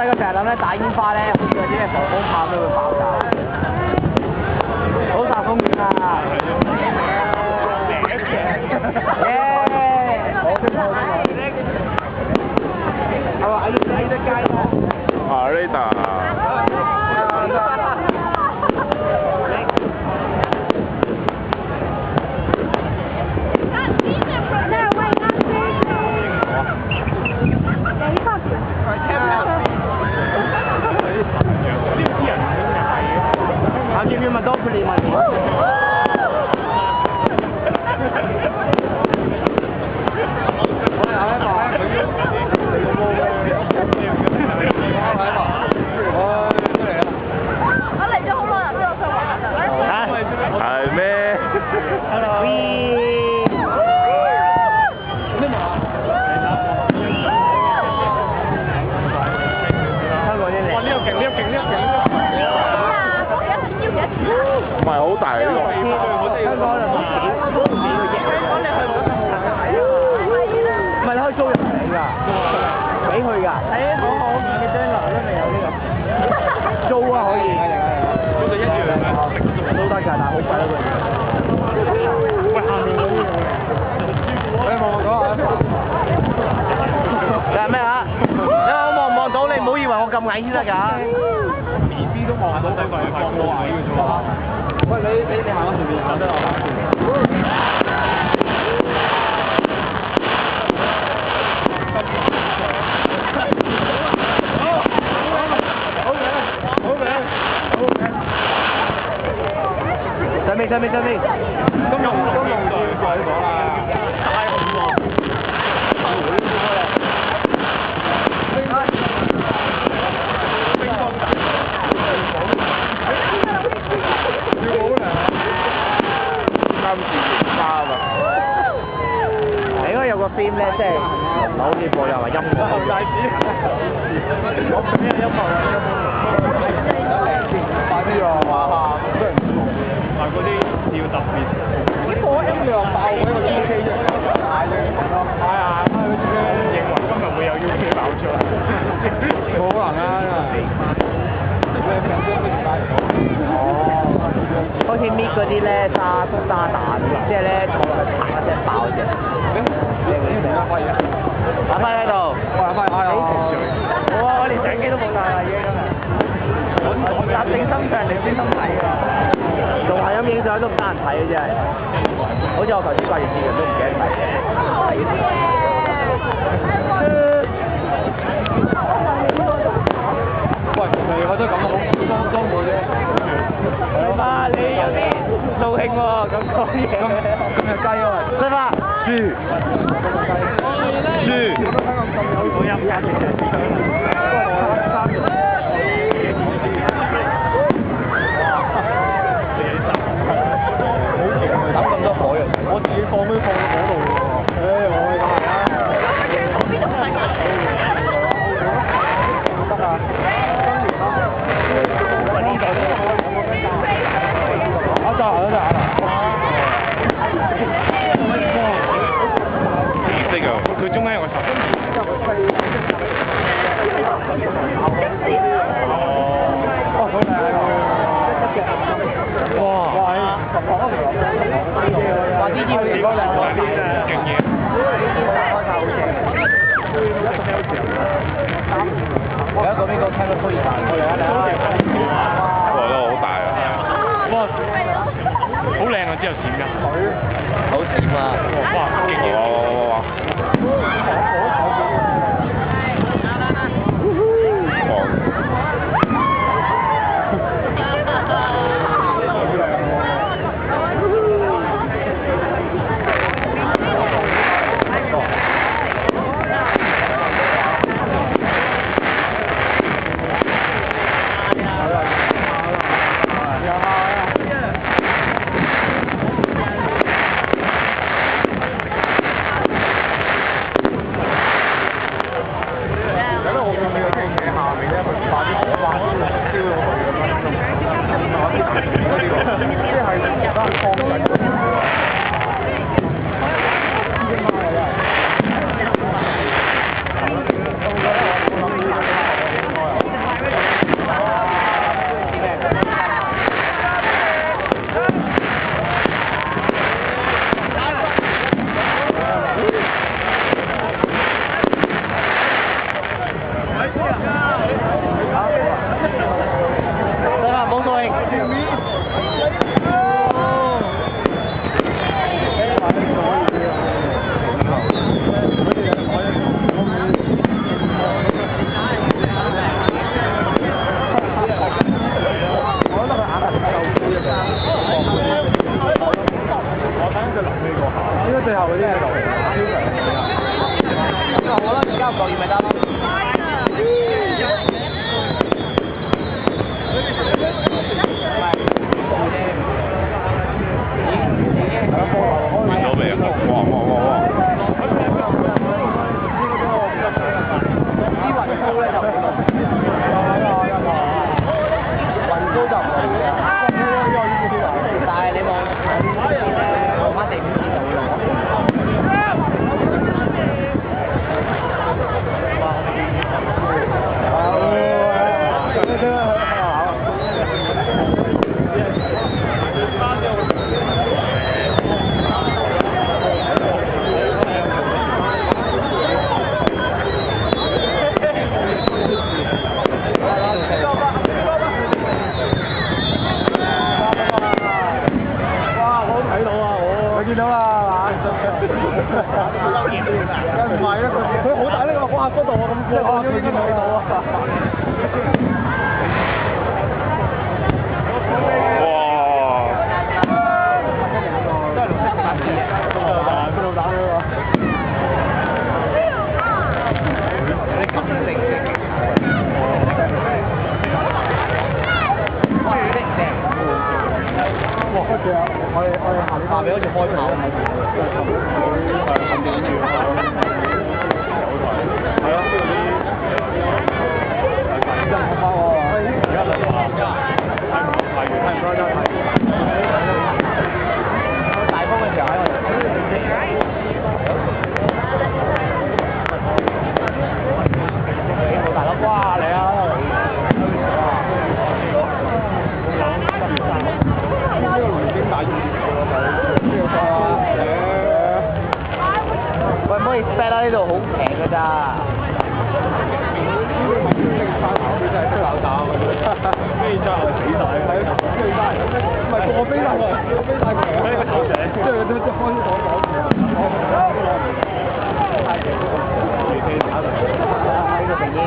細個成日諗咧打煙花咧，好似嗰啲咩防風炮都會爆炸。好大風景啊！啊，瑞达。I'll give you my Monopoly money.係咩？唔係好大呢個。香港就冇幾個億。香港你去冇得好大啊！唔係你可以租入嚟㗎，俾佢㗎。喺好好嘅將來都未有呢個。租啊可以。租就一樣嘅，都得㗎，但係好貴咯佢。喂，下面嗰啲嘢。你望我講下。你係咩啊？你我望唔望到你？唔好以為我咁矮先得㗎。BB 都望到，對佢放我矮嘅啫喎。喂，你行我前面，行得我行前面。上面。金融就喺度啦。太紅喎。你應該有個 theme 咧，即係好似播又話音樂。我俾咩音樂啊？快啲啊！真係唔同。但係嗰啲要特別。啲播音量爆嗰個 UK 啫。係啊，認為今日會有 UK 爆出嚟。冇可能啊！好似搣嗰啲咧沙蛋，即係咧坐落去拍一隻爆隻。打翻喺度，打翻喺度。好啊！我連相機都冇晒啦，已經今日。立定心腸，定先心睇㗎。仲係咁影相都唔得閒睇嘅真係。好似我頭先掛住視頻都唔記得睇。喂，我都咁好裝我啫。係嘛？你有啲掃興喎，咁講嘢。咁有雞喎。係嘛？豬。好飲㗎。抌咁多火藥，我自己放都放到嗰度喎。我係咁啊。邊度得啊？呢個佢中間有個十。即係我應該睇到啊！哇！都係綠色嘅，邊度打呢個？你咁定嘅。哇！開住啊！我哋下邊好似開跑咁樣。係咁點住？係咯，真係好喎！而家兩下，睇唔多真係。大風嘅時候喺度。好大粒哇！嚟啊！呢個龍經大雨喂，唔可以 set 啦！呢度好平㗎咋。真係吹冷打飛揸係死晒，係飛晒，唔係個飛晒佢，個飛晒佢，呢個頭頂，即係都開始講住啊！太勁啦！飛打嚟，呢個鼻煙。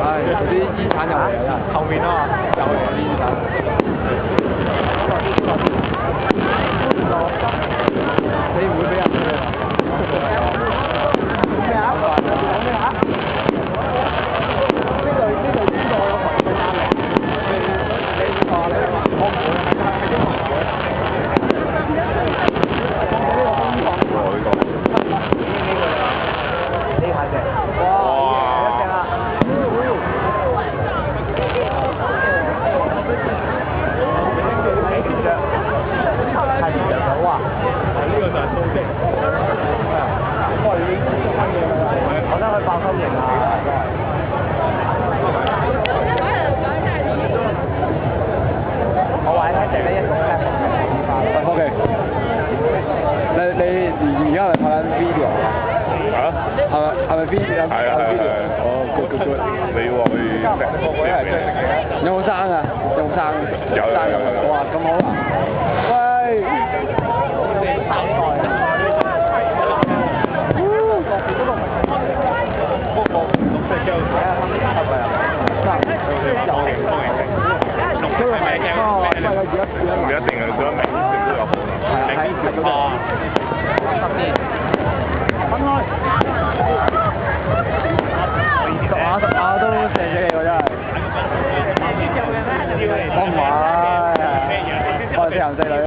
唉，嗰啲煙鏟又嚟啦，後面啊嘛，又嚟啲煙鏟。你唔會俾人嘅喎。咩啊？講咩啊？呢度邊個有群嘅壓力？你話你話我唔會係英文嘅。呢下隻，哇！一隻啊！太長咗啊！呢個就係蘇式。我已經翻嘢啦，我覺得佢爆心型啊！我話你聽，一個 cap OK。你而家係拍緊 video 啊？係咪 video？係啊。哦，good。你要話去有冇生啊？有冇生？有。哇，咁好啊！喂！唔一定係想明星都有好啦。分開。十下都射死你喎真係。我唔係，我係四男四女。